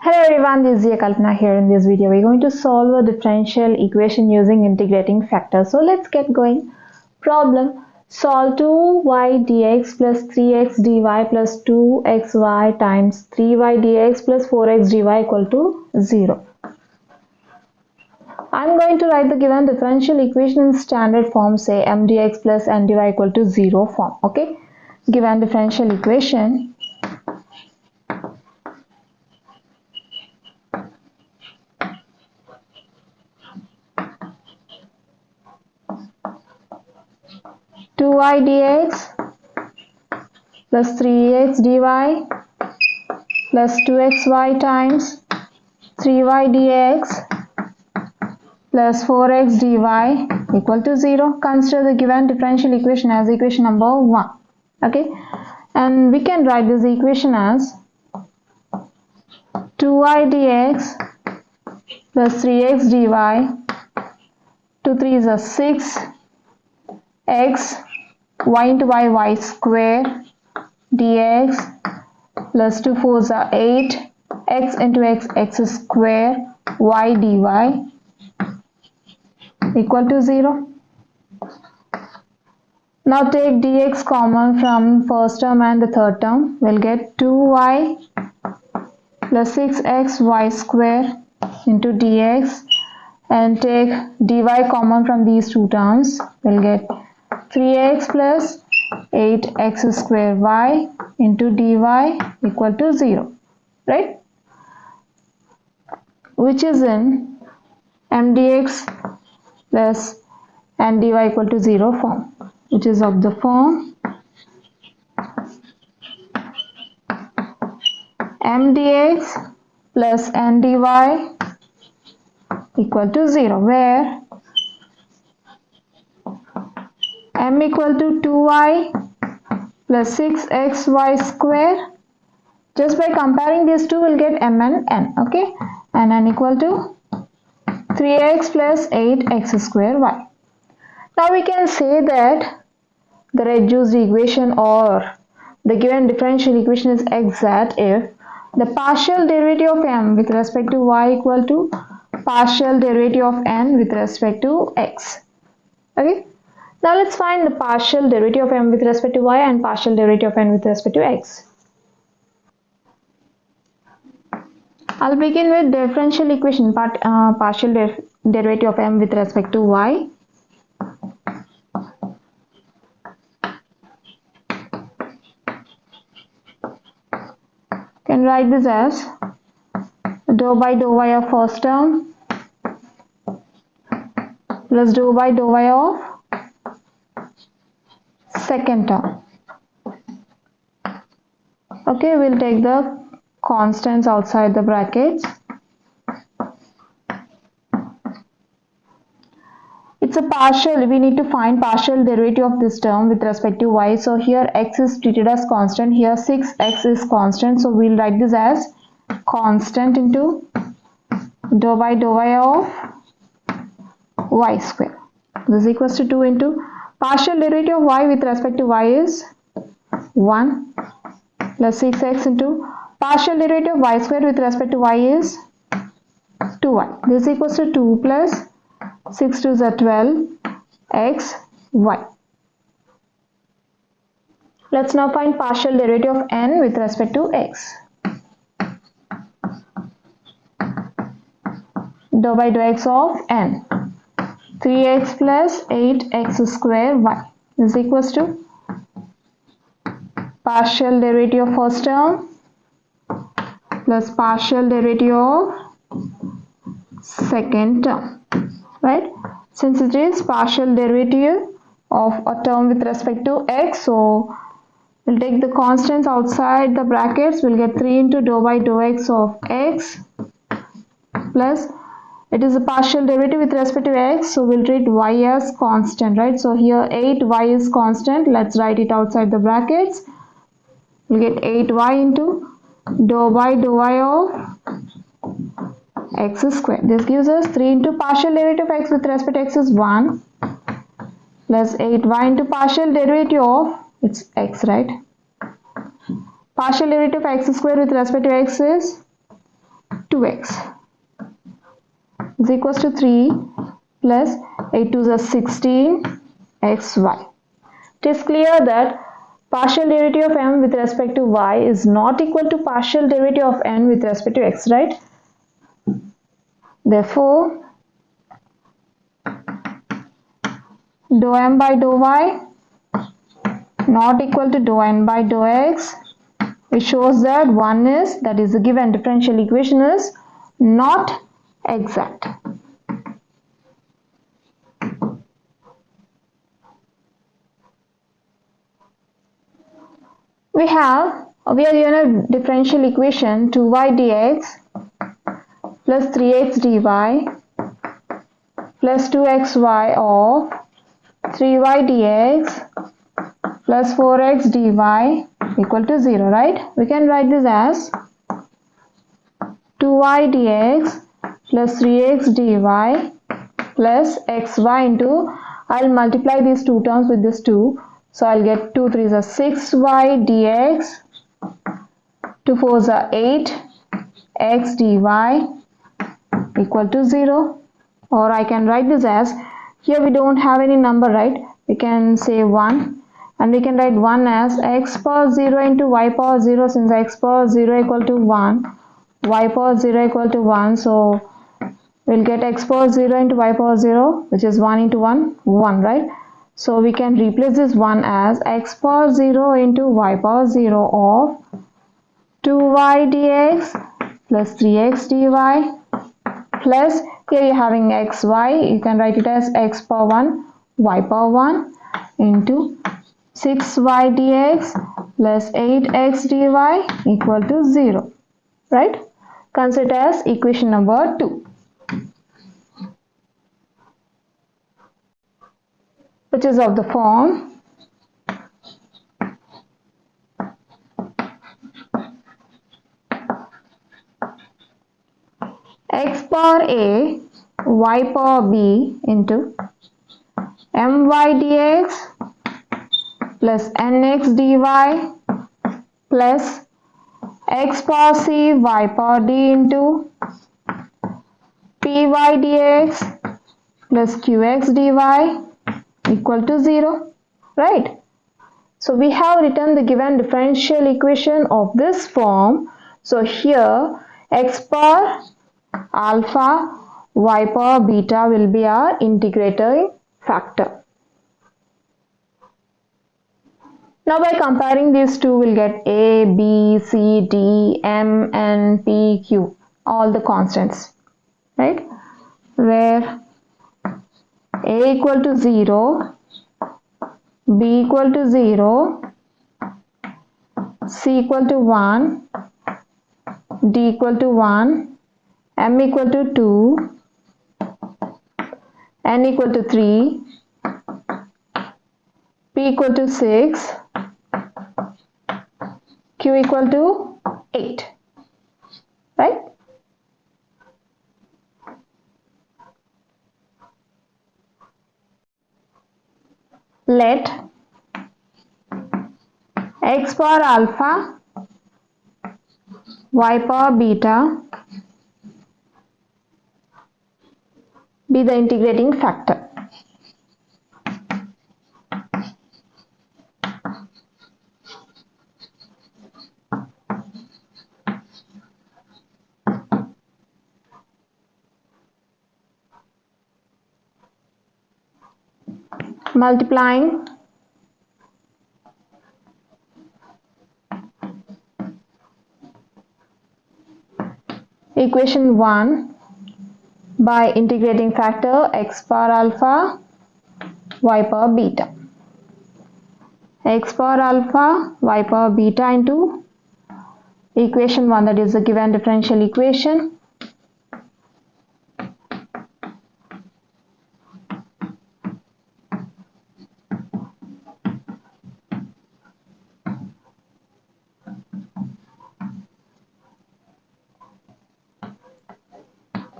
Hello everyone, this is Chinnaiah Kalpana here. In this video, we're going to solve a differential equation using integrating factor. So let's get going. Problem: solve 2ydx plus 3xdy plus 2xy times 3ydx plus 4xdy equal to 0. I'm going to write the given differential equation in standard form, say mdx plus ndy equal to 0 form. Okay, given differential equation. Two ydx plus 3xdy plus 2xy times 3ydx plus 4xdy equal to 0. Consider the given differential equation as equation number 1. Okay, and we can write this equation as 2ydx plus 3xdy, 2 3 is a 6, x, y into y square dx plus 2 4s are 8, x into x square y dy equal to 0. Now take dx common from first term and the third term. We'll get 2y plus 6x y square into dx, and take dy common from these two terms. We'll get 3x plus 8x square y into dy equal to 0, right? Which is in mdx plus ndy equal to 0 form, which is of the form mdx plus ndy equal to 0, where m equal to 2y plus 6xy square. Just by comparing these two, we'll get m and n. Okay, and n equal to 3x plus 8x square y. Now we can say that the reduced equation or the given differential equation is exact if the partial derivative of m with respect to y equal to partial derivative of n with respect to x. Okay, now let's find the partial derivative of m with respect to y and partial derivative of n with respect to x. I'll begin with differential equation partial derivative of m with respect to y. Can write this as dou by dou y of first term plus dou by dou y of second term. Okay, we'll take the constants outside the brackets. It's a partial, we need to find partial derivative of this term with respect to y. So here x is treated as constant, here 6x is constant, so we'll write this as constant into dou by dou y of y square. This is equals to 2 into partial derivative of y with respect to y is 1 plus 6x into partial derivative of y square with respect to y is 2y. This is equals to 2 plus 6 2s are 12 x y. Let's now find partial derivative of n with respect to x. Dou by dou x of n, 3x plus 8x square y is equals to partial derivative of first term plus partial derivative of second term, right? Since it is partial derivative of a term with respect to x, so we'll take the constants outside the brackets. We'll get 3 into dou by dou x of x plus, it is a partial derivative with respect to x, so we'll treat y as constant, right? So here 8y is constant. Let's write it outside the brackets. We'll get 8y into dou by dou y of x square. This gives us 3 into partial derivative of x with respect to x is 1 plus 8y into partial derivative of, it's x, right? Partial derivative of x square with respect to x is 2x is equals to 3 plus 8 to the 16 xy. It is clear that partial derivative of m with respect to y is not equal to partial derivative of n with respect to x, right? Therefore, dou m by dou y not equal to dou n by dou x. It shows that that is the given differential equation is not exact. We are given a differential equation 2ydx plus 3xdy plus 2xy of 3ydx plus 4xdy equal to 0, right? We can write this as 2ydx plus 3xdy plus xy into, I'll multiply these two terms with this 2. So I'll get 2 3s are 6y dx, 2 4s are 8 x dy equal to 0. Or I can write this as, here we don't have any number, right? We can say 1, and we can write 1 as x power 0 into y power 0, since x power 0 equal to 1, y power 0 equal to 1. So we'll get x power 0 into y power 0, which is 1 into 1, 1, right? So we can replace this 1 as x power 0 into y power 0 of 2y dx plus 3x dy plus, here you're having xy, you can write it as x power 1, y power 1 into 6y dx plus 8x dy equal to 0, right? Consider as equation number 2. Which is of the form x power a y power b into my dx plus nx dy plus x power c y power d into py dx plus qx dy equal to 0, right? So we have written the given differential equation of this form. So here x power alpha y power beta will be our integrating factor. Now by comparing these two, we'll get a, b, c, d, m, n, p, q, all the constants, right? Where a equal to 0, b equal to 0, c equal to 1, d equal to 1, m equal to 2, n equal to 3, p equal to 6, q equal to 8, right? Let x power alpha y power beta be the integrating factor. Multiplying equation 1 by integrating factor x power alpha y power beta. X power alpha y power beta into equation 1, that is the given differential equation.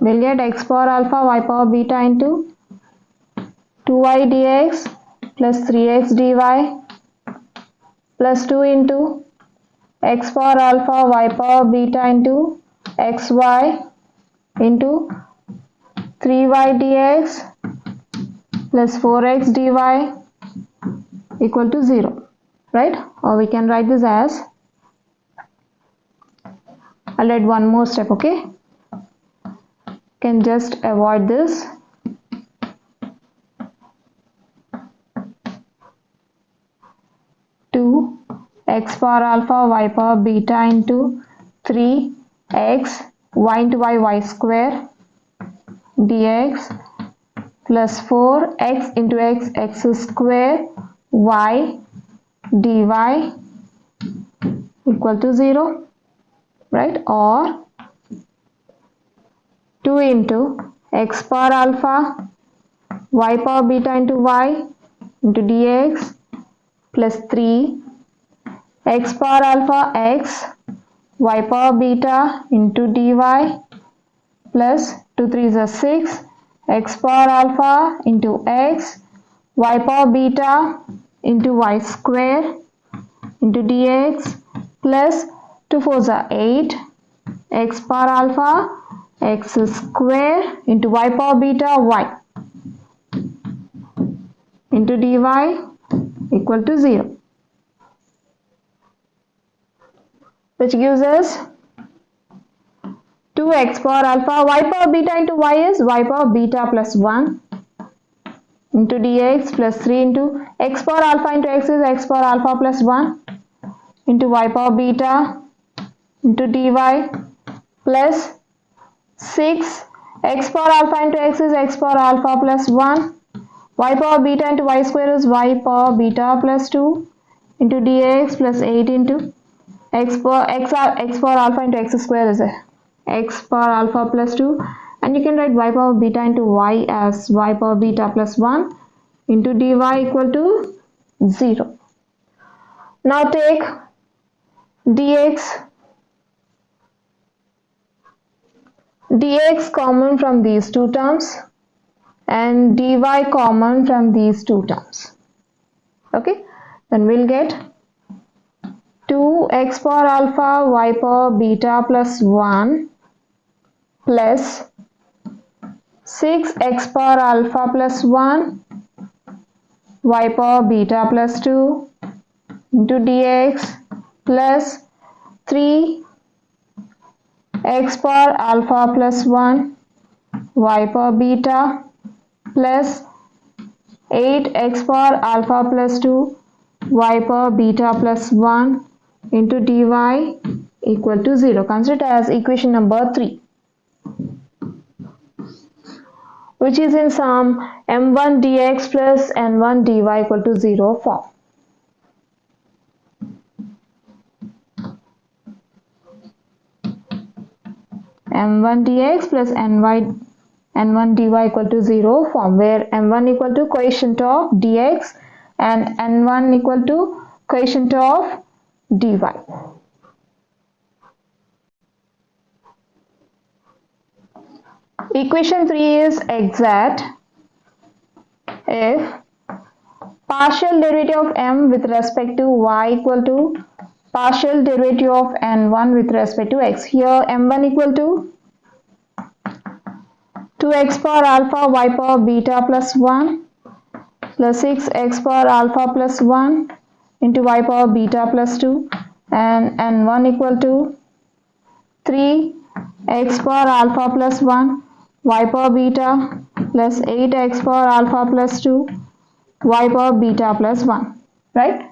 We'll get x power alpha y power beta into 2y dx plus 3x dy plus 2 into x power alpha y power beta into xy into 3ydx plus 4x dy equal to 0, right? Or we can write this as, I'll add one more step, okay? Can just avoid this. X power alpha y power beta into 3x y into y square dx plus 4x into x square y dy equal to 0, right? Or 2 into x power alpha y power beta into y into dx plus 3 x power alpha x y power beta into dy plus 2 3s are 6 x power alpha into x y power beta into y square into dx plus 2 4s are 8 x power alpha x square into y power beta y into dy equal to 0, which gives us 2x power alpha y power beta into y is y power beta plus 1 into dx plus 3 into x power alpha into x is x power alpha plus 1 into y power beta into dy plus 6 x power alpha into x is x power alpha plus 1 y power beta into y square is y power beta plus 2 into dx plus 8 into x power alpha into x square is x power alpha plus 2, and you can write y power beta into y as y power beta plus 1 into dy equal to 0. Now take dx common from these two terms and dy common from these two terms. Okay, then we'll get 2x power alpha y power beta plus 1 plus 6x power alpha plus 1 y power beta plus 2 into dx plus 3 x power alpha plus 1 y power beta plus 8 x power alpha plus 2 y power beta plus 1 into dy equal to 0. Consider it as equation number 3, which is in sum m1 dx plus n1 dy equal to 0 form. m1 dx plus n1 dy equal to 0 form, where m1 equal to coefficient of dx and n1 equal to coefficient of dy. Equation 3 is exact if partial derivative of m with respect to y equal to partial derivative of n1 with respect to x. Here m1 equal to 2x power alpha y power beta plus 1 plus 6x power alpha plus 1 into y power beta plus 2, and n1 equal to 3x power alpha plus 1 y power beta plus 8x power alpha plus 2 y power beta plus 1, right?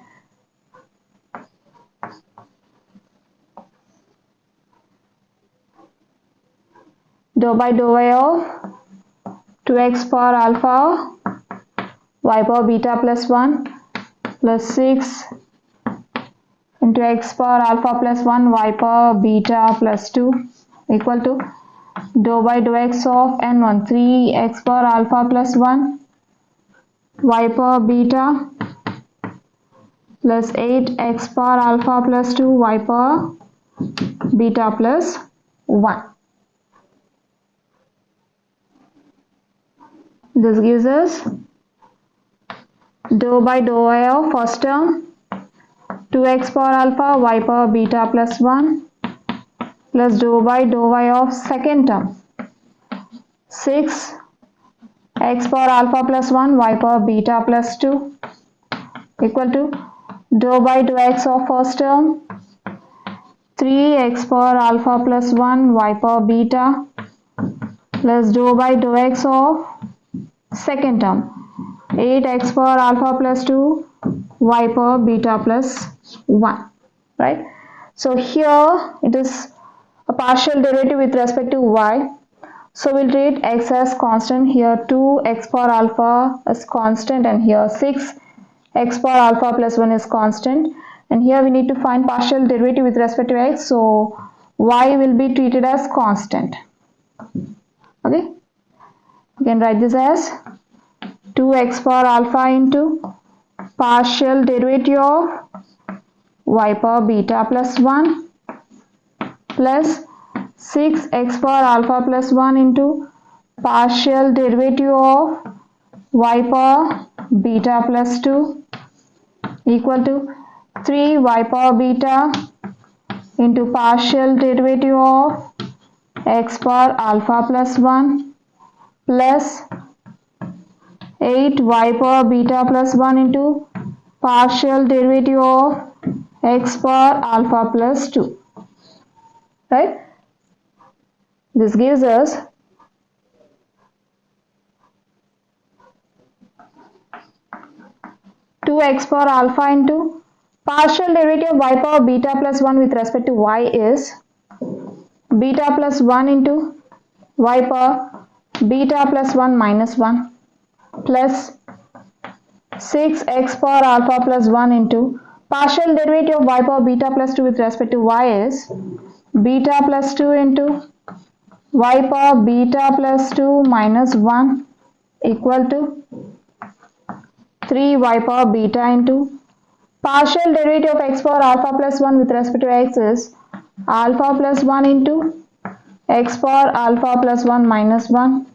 Dou by dou y of 2x power alpha y power beta plus 1 plus 6 into x power alpha plus 1 y power beta plus 2 equal to dou by dou x of n1 3x power alpha plus 1 y power beta plus 8x power alpha plus 2 y power beta plus 1. This gives us dou by dou y of first term 2x power alpha y power beta plus 1 plus dou by dou y of second term 6 x power alpha plus 1 y power beta plus 2 equal to dou by dou x of first term 3 x power alpha plus 1 y power beta plus dou by dou x of second term 8 x power alpha plus 2 y power beta plus 1, right? So here it is a partial derivative with respect to y. So we'll treat x as constant. Here 2 x power alpha is constant and here 6 x power alpha plus 1 is constant, and here we need to find partial derivative with respect to x, so y will be treated as constant. Okay, you can write this as 2x power alpha into partial derivative of y power beta plus 1 plus 6x power alpha plus 1 into partial derivative of y power beta plus 2 equal to 3y power beta into partial derivative of x power alpha plus 1 plus 8y power beta plus 1 into partial derivative of x power alpha plus 2, right? This gives us 2x power alpha into partial derivative of y power beta plus 1 with respect to y is beta plus 1 into y power beta plus 1 minus 1 plus 6x power alpha plus 1 into partial derivative of y power beta plus 2 with respect to y is beta plus 2 into y power beta plus 2 minus 1 equal to 3y power beta into partial derivative of x power alpha plus 1 with respect to x is alpha plus 1 into x power alpha plus 1 minus 1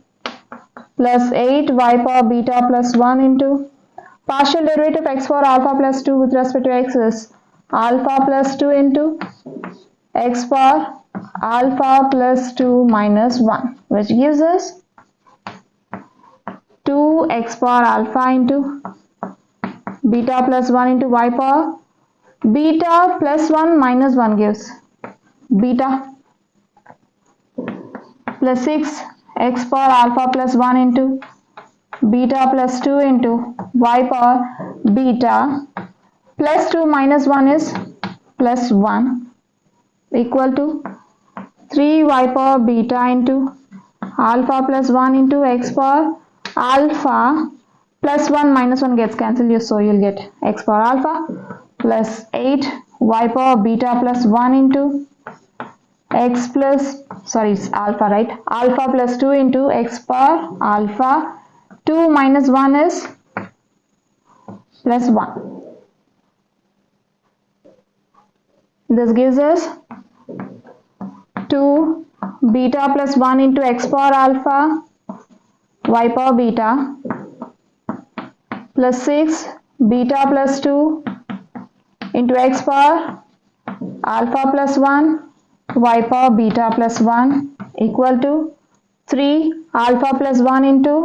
plus 8y power beta plus 1 into partial derivative of x power alpha plus 2 with respect to x is alpha plus 2 into x power alpha plus 2 minus 1, which gives us 2x power alpha into beta plus 1 into y power beta plus 1 minus 1 gives beta plus 6 x power alpha plus 1 into beta plus 2 into y power beta plus 2 minus 1 is plus 1 equal to 3y power beta into alpha plus 1 into x power alpha plus 1 minus 1 gets cancelled, so you'll get x power alpha plus 8 y power beta plus 1 into x plus, sorry, it's alpha, right? Alpha plus 2 into x power alpha 2 minus 1 is plus 1. This gives us 2 beta plus 1 into x power alpha y power beta plus 6 beta plus 2 into x power alpha plus 1 y power beta plus 1 equal to 3 alpha plus 1 into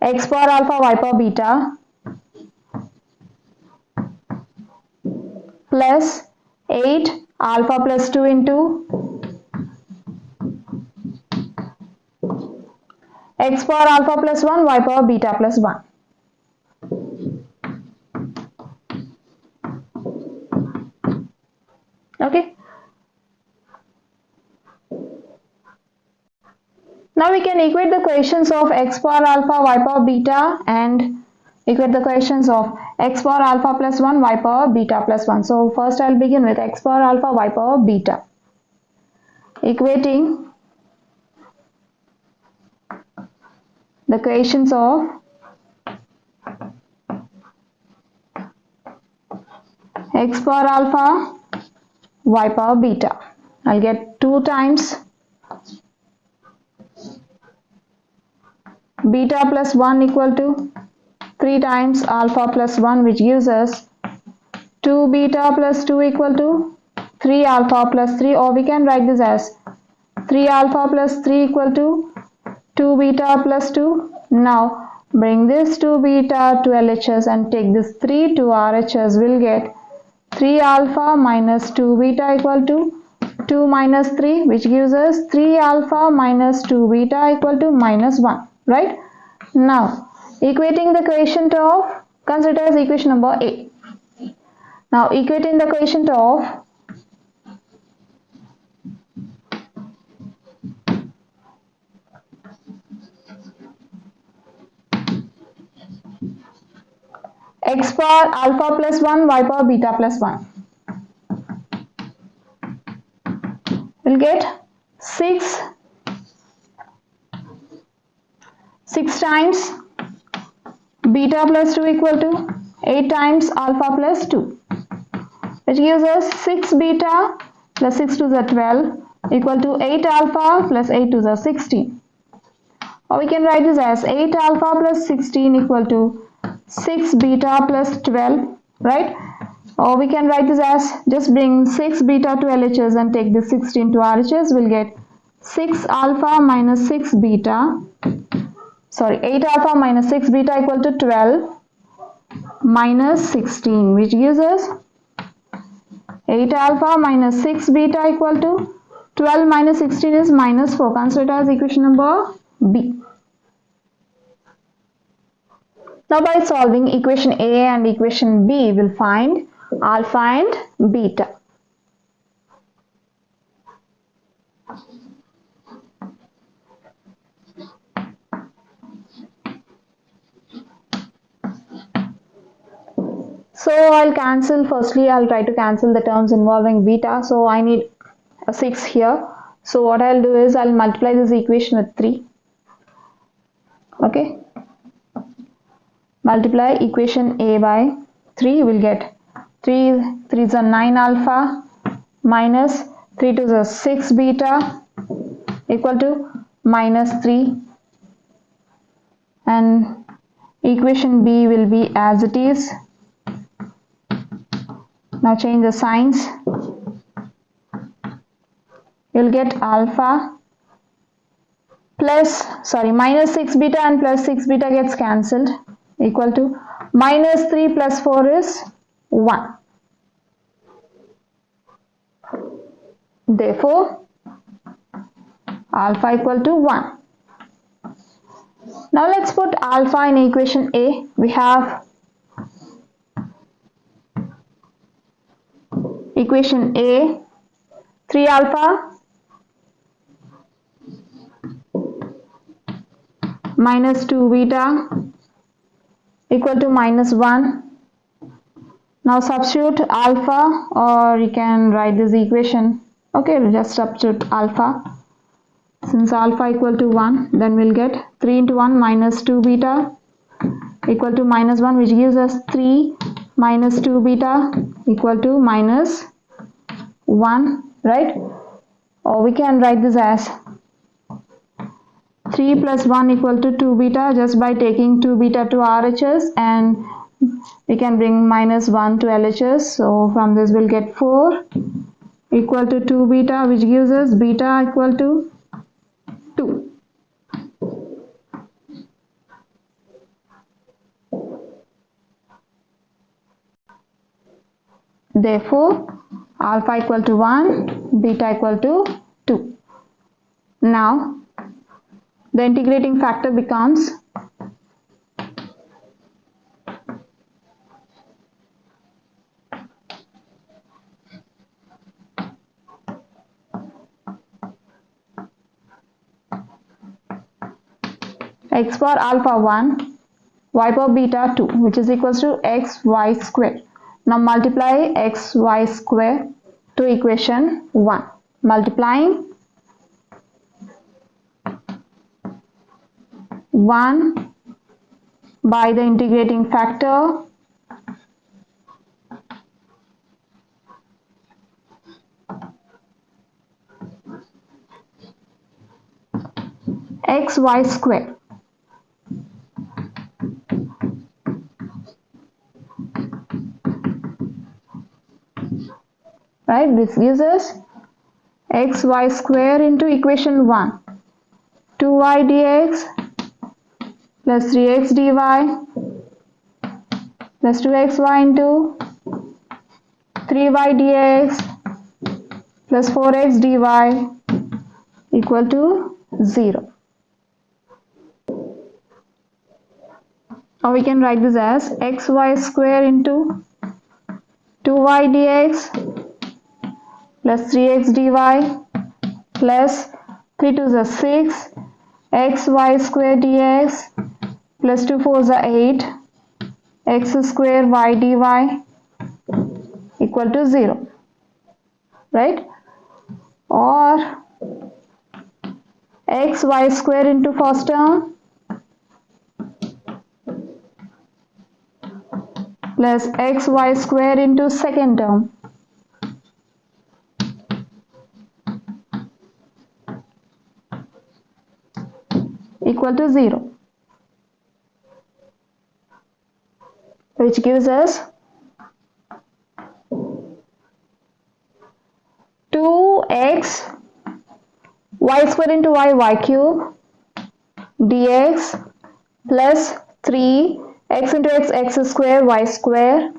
x power alpha y power beta plus 8 alpha plus 2 into x power alpha plus 1 y power beta plus 1. Okay. Now we can equate the equations of x power alpha y power beta and equate the equations of x power alpha plus 1 y power beta plus 1. So first I will begin with x power alpha y power beta. Equating the equations of x power alpha y power beta. I'll get 2 times beta plus 1 equal to 3 times alpha plus 1, which gives us 2 beta plus 2 equal to 3 alpha plus 3, or we can write this as 3 alpha plus 3 equal to 2 beta plus 2. Now bring this 2 beta to LHS and take this 3 to RHS. We'll get 3 alpha minus 2 beta equal to 2 minus 3, which gives us 3 alpha minus 2 beta equal to minus 1, right? Now equating the quotient of, consider as equation number A. Now equating the quotient of x power alpha plus 1, y power beta plus 1. We'll get 6 times beta plus 2 equal to 8 times alpha plus 2, which gives us 6 beta plus 6 to the 12 equal to 8 alpha plus 8 to the 16. Or we can write this as 8 alpha plus 16 equal to 6 beta plus 12, right? Or we can write this as, just bring 6 beta to LHS and take this 16 to RHS. We'll get 6 alpha minus 6 beta, 8 alpha minus 6 beta equal to 12 minus 16, which gives us 8 alpha minus 6 beta equal to 12 minus 16 is minus 4. Consider it as equation number B. Now by solving equation A and equation B, we'll find alpha and beta. So I'll try to cancel the terms involving beta. So I need a 6 here. So what I'll do is I'll multiply this equation with 3. Okay. Multiply equation A by 3. We'll get 3 is a 9 alpha minus 3 to the 6 beta equal to minus 3. And equation B will be as it is. Now change the signs. You'll get alpha minus 6 beta and plus 6 beta gets cancelled, equal to minus 3 plus 4 is 1. Therefore, alpha equal to 1. Now let's put alpha in equation A. We have equation A, 3 alpha minus 2 beta equal to minus 1. Now substitute alpha, or you can write this equation. Okay, we'll just substitute alpha. Since alpha equal to 1, then we'll get 3 into 1 minus 2 beta equal to minus 1, which gives us 3 minus 2 beta equal to minus 1, right? Or we can write this as 3 plus 1 equal to 2 beta, just by taking 2 beta to RHS, and we can bring minus 1 to LHS. So from this we'll get 4 equal to 2 beta, which gives us beta equal to 2. Therefore, alpha equal to 1, beta equal to 2. Now, the integrating factor becomes x power alpha 1, y power beta 2, which is equals to xy square. Now multiply xy square to equation 1. Multiplying 1 by the integrating factor xy square. Right, this gives us xy square into equation 1, 2y dx plus 3x dy plus 2xy into 3y dx plus 4x dy equal to 0. Or we can write this as xy square into 2y dx plus 3x dy plus 3 to the 6 xy square dx plus 2 4 the 8 x square y dy equal to 0, right? Or xy square into first term plus xy square into second term equal to 0, which gives us 2x y square into y cube dx plus 3 x into x square y square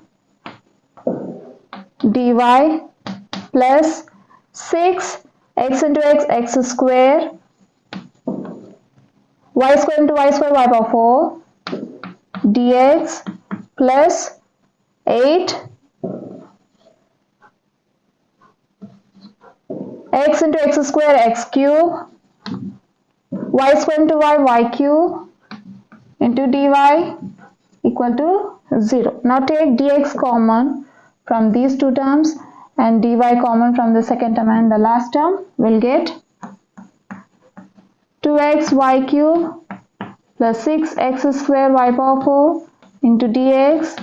dy plus 6 x into x square y square into y square y power 4 dx plus 8 x into x square x cube y square into y cube into dy equal to 0. Now take dx common from these two terms and dy common from the second term and the last term. We'll get 2x y cube plus 6x square y power 4 into dx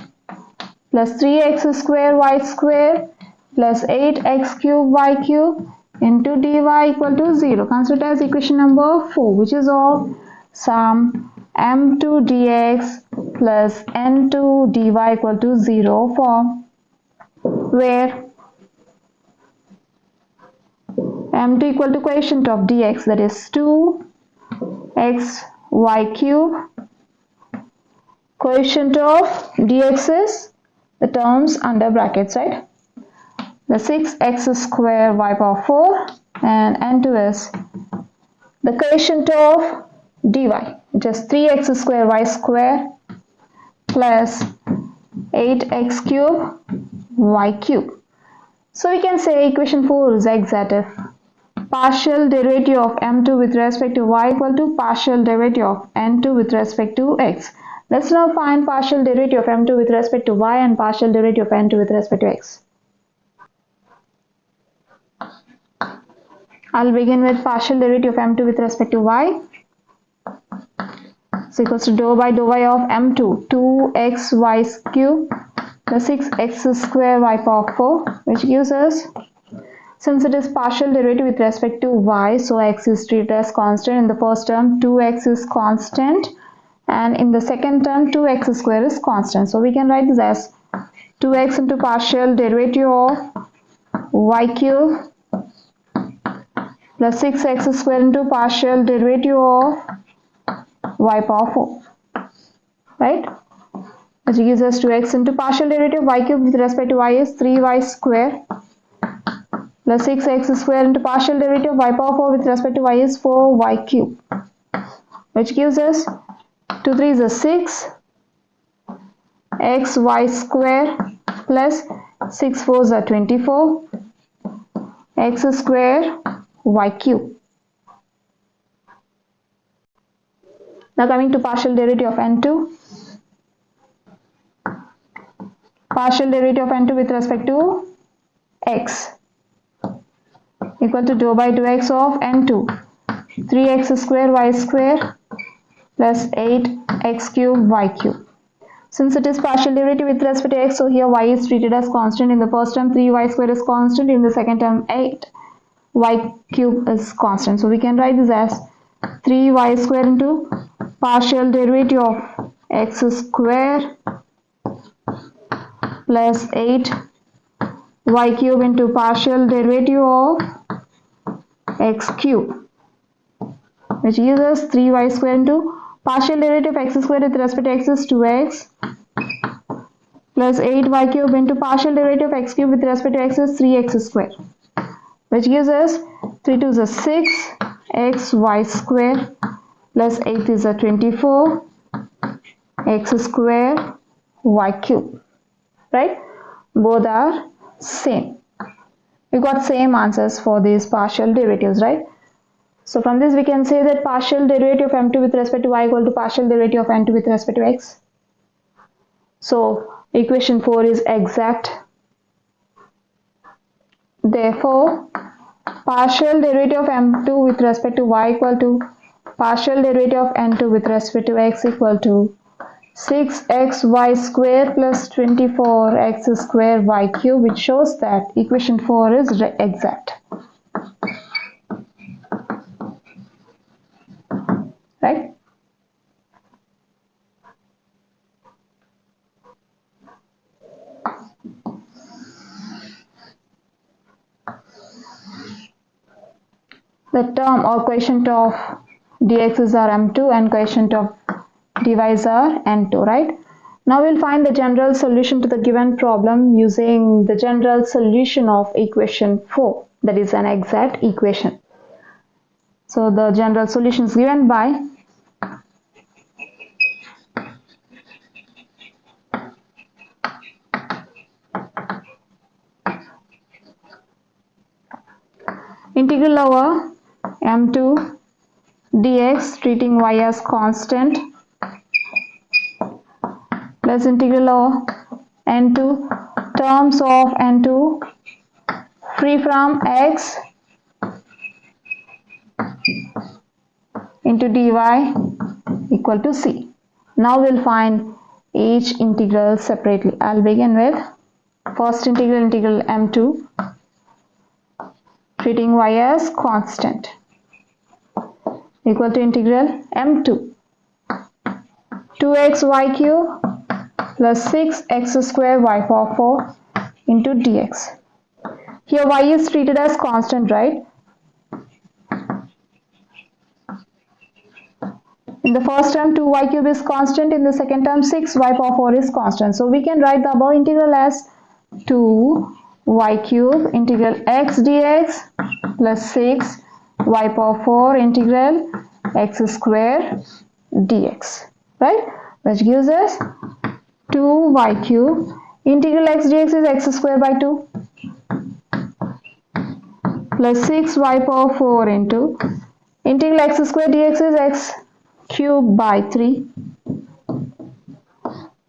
plus 3x square y square plus 8x cube y cube into dy equal to 0. Consider as equation number 4, which is of sum m2 dx plus n2 dy equal to 0 form, where m2 equal to quotient of dx, that is 2x y cube, quotient of dx is the terms under brackets, right? The 6x square y power 4 and n2 is the quotient of dy, which is 3x square y square plus 8x cube y cube. So we can say equation 4 is exact if partial derivative of m2 with respect to y equal to partial derivative of n2 with respect to x. Let's now find partial derivative of m2 with respect to y and partial derivative of n2 with respect to x. I'll begin with partial derivative of m2 with respect to y. Is equals to dou by dou y of m2, 2xy cube plus 6x square y power 4, which gives us, since it is partial derivative with respect to y, so x is treated as constant. In the first term 2x is constant and in the second term 2x square is constant. So we can write this as 2x into partial derivative of y cube plus 6x square into partial derivative of y power 4, right? Which gives us 2x into partial derivative of y cube with respect to y is 3y square plus 6x square into partial derivative of y power 4 with respect to y is 4y cube, which gives us 2 3 is a 6 xy square plus 6 4 is a 24 x square y cube. Now coming to partial derivative of n2. Partial derivative of n2 with respect to x equal to dou by dou x of n2, 3x square y square plus 8x cube y cube. Since it is partial derivative with respect to x, so here y is treated as constant. In the first term 3y square is constant, in the second term 8y cube is constant. So we can write this as 3y square into partial derivative of x square plus 8y cube into partial derivative of x cube, which gives us 3y square into partial derivative of x square with respect to x is 2x plus 8y cube into partial derivative of x cube with respect to x is 3x square, which gives us 3 to the 6 xy square plus 8 is a 24 x square y cube, right? Both are same. We got same answers for these partial derivatives, right? So from this we can say that partial derivative of m2 with respect to y equal to partial derivative of n2 with respect to x. So equation 4 is exact. Therefore, partial derivative of m2 with respect to y equal to partial derivative of n2 with respect to x equal to 6xy square plus 24x square y cube, which shows that equation 4 is exact. Right? The term or quotient of dx's are m2 and quotient of dy's are n2, right? Now we'll find the general solution to the given problem using the general solution of equation 4, that is an exact equation. So the general solution is given by integral over m2 dx treating y as constant plus integral over n2 terms of n2 free from x into dy equal to c. Now we'll find each integral separately. I'll begin with first integral m2 treating y as constant equal to integral m2 2xy cube plus 6x square y power 4 into dx. Here y is treated as constant, right? In the first term 2y cube is constant, in the second term 6y power 4 is constant. So we can write the above integral as 2y cube integral x dx plus 6 y power 4 integral x square dx, right? Which gives us 2y cube integral x dx is x square by 2 plus 6y power 4 into integral x square dx is x cube by 3,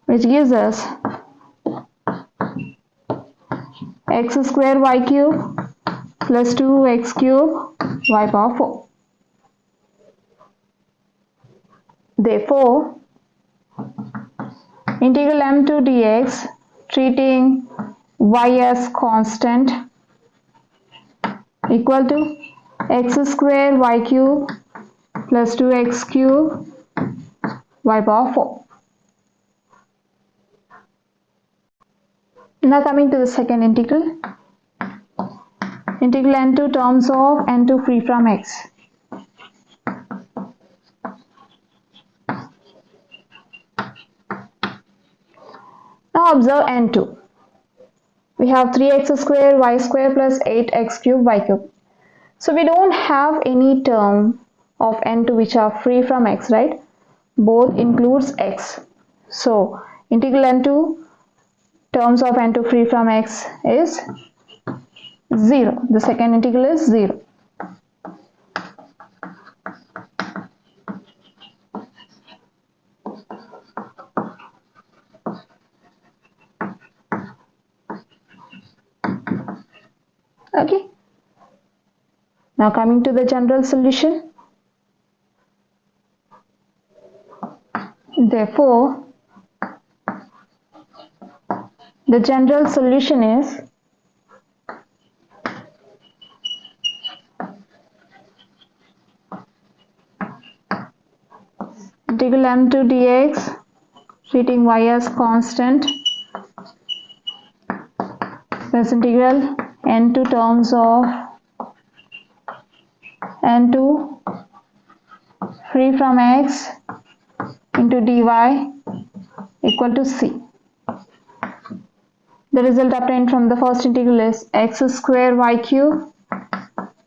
which gives us x square y cube plus 2x cube y power 4. Therefore, integral m2 dx treating y as constant equal to x square y cube plus 2x cube y power 4. Now coming to the second integral. Integral n2 terms of n2 free from x. Now observe n2. We have 3x square y square plus 8x cube y cube. So we don't have any term of n2 which are free from x, right? Both includes x. So integral n2 terms of n2 free from x is 0. The second integral is 0. Okay. Now coming to the general solution. Therefore, the general solution is integral m2 dx treating y as constant plus integral n2 terms of n2 free from x into dy equal to c. The result obtained from the first integral is x square y cube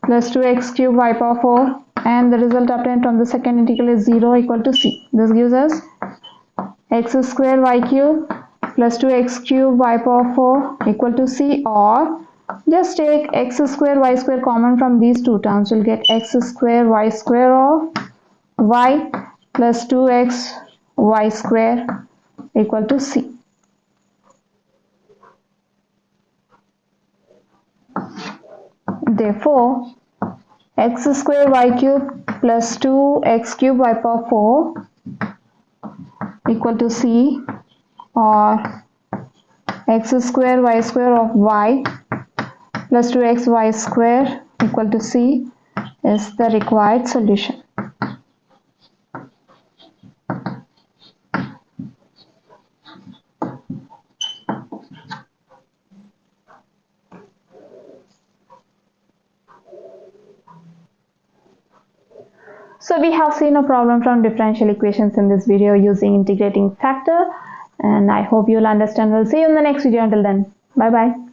plus 2x cube y power 4, and the result obtained from the second integral is 0 equal to c. This gives us x square y cube plus 2x cube y power 4 equal to c, or just take x square y square common from these two terms. We'll get x square y square of y plus 2x y square equal to c. Therefore, x square y cube plus 2x cube y power 4 equal to c, or x square y square of y plus 2xy square equal to c is the required solution. So we have seen a problem from differential equations in this video using integrating factor, and I hope you'll understand. We'll see you in the next video. Until then, bye bye.